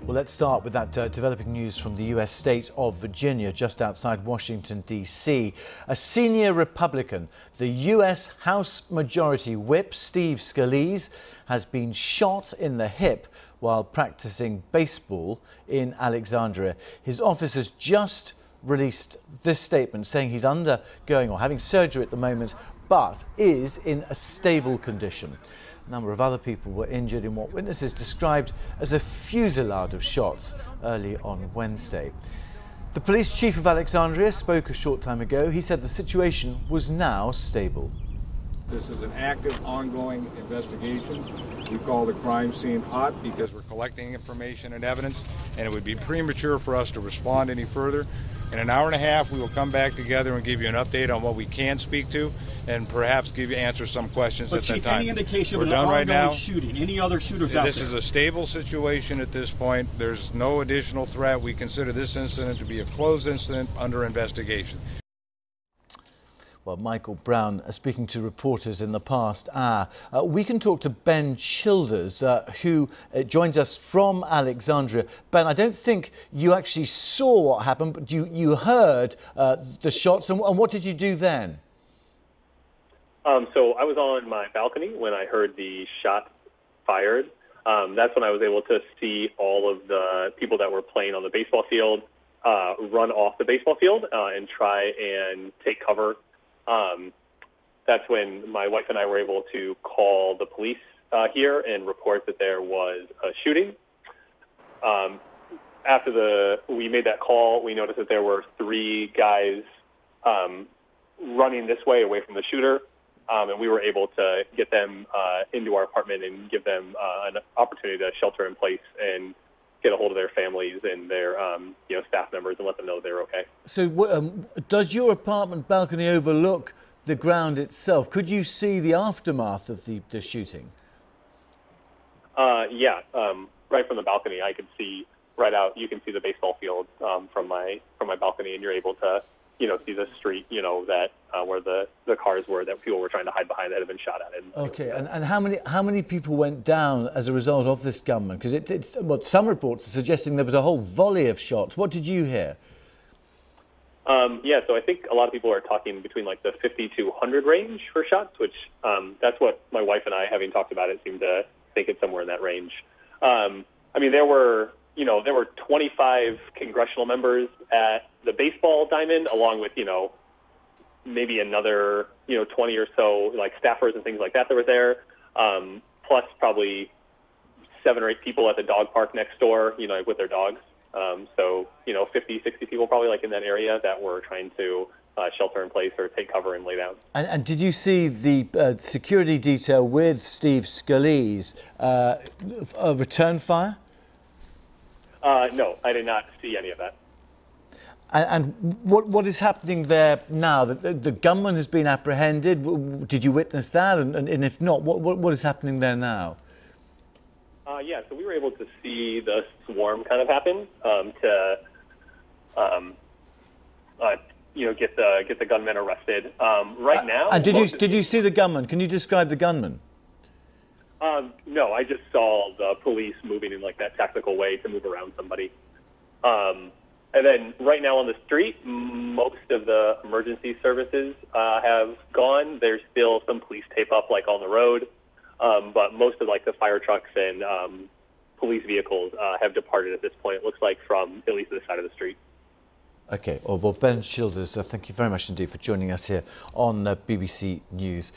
Well, let's start with that developing news from the U.S. state of Virginia, just outside Washington, D.C. A senior Republican, the U.S. House Majority Whip Steve Scalise, has been shot in the hip while practicing baseball in Alexandria. His office has just released this statement saying he's undergoing or having surgery at the moment, but is in a stable condition. A number of other people were injured in what witnesses described as a fusillade of shots early on Wednesday. The police chief of Alexandria spoke a short time ago. He said the situation was now stable. This is an active, ongoing investigation. We call the crime scene hot because we're collecting information and evidence, and it would be premature for us to respond any further. In an hour and a half, we will come back together and give you an update on what we can speak to, and perhaps answer some questions at that time. Any indication of an ongoing shooting? Any other shooters out there? This is a stable situation at this point. There's no additional threat. We consider this incident to be a closed incident under investigation. Well, Michael Brown speaking to reporters in the past hour. We can talk to Ben Childers, who joins us from Alexandria. Ben, I don't think you actually saw what happened, but you heard the shots. And what did you do then? So I was on my balcony when I heard the shot fired. That's when I was able to see all of the people that were playing on the baseball field run off the baseball field and try and take cover. That's when my wife and I were able to call the police here and report that there was a shooting. After we made that call, we noticed that there were 3 guys running this way away from the shooter, and we were able to get them into our apartment and give them an opportunity to shelter in place and get a hold of their families and their staff members and let them know they're okay. So does your apartment balcony overlook the ground itself? Could you see the aftermath of the shooting? Yeah, right from the balcony, I could see right out. You can see the baseball field from my balcony, and you're able to see the street that where the cars were that people were trying to hide behind that had been shot at. Okay, and how many people went down as a result of this gunman? Because it's some reports are suggesting there was a whole volley of shots. What did you hear? Yeah, so I think a lot of people are talking between like the 50 to 100 range for shots, which that's what my wife and I, having talked about it, seem to think it's somewhere in that range. I mean, there were 25 congressional members at the baseball diamond, along with maybe another 20 or so like staffers and things like that were there, plus probably 7 or 8 people at the dog park next door, with their dogs. So 50, 60 people probably like in that area that were trying to shelter in place or take cover and lay down. And did you see the security detail with Steve Scalise return fire? No, I did not see any of that. And what is happening there now? The gunman has been apprehended. Did you witness that? And if not, what is happening there now? Yeah, so we were able to see the swarm kind of happen to get the gunman arrested. Right now. And did you see the gunman? Can you describe the gunman? No, I just saw the police moving in like that tactical way to move around somebody. And then right now on the street, most of the emergency services have gone. There's still some police tape up like on the road, but most of like the fire trucks and police vehicles have departed at this point. It looks like from at least this side of the street. Okay. Well, Ben Childers, thank you very much indeed for joining us here on BBC News.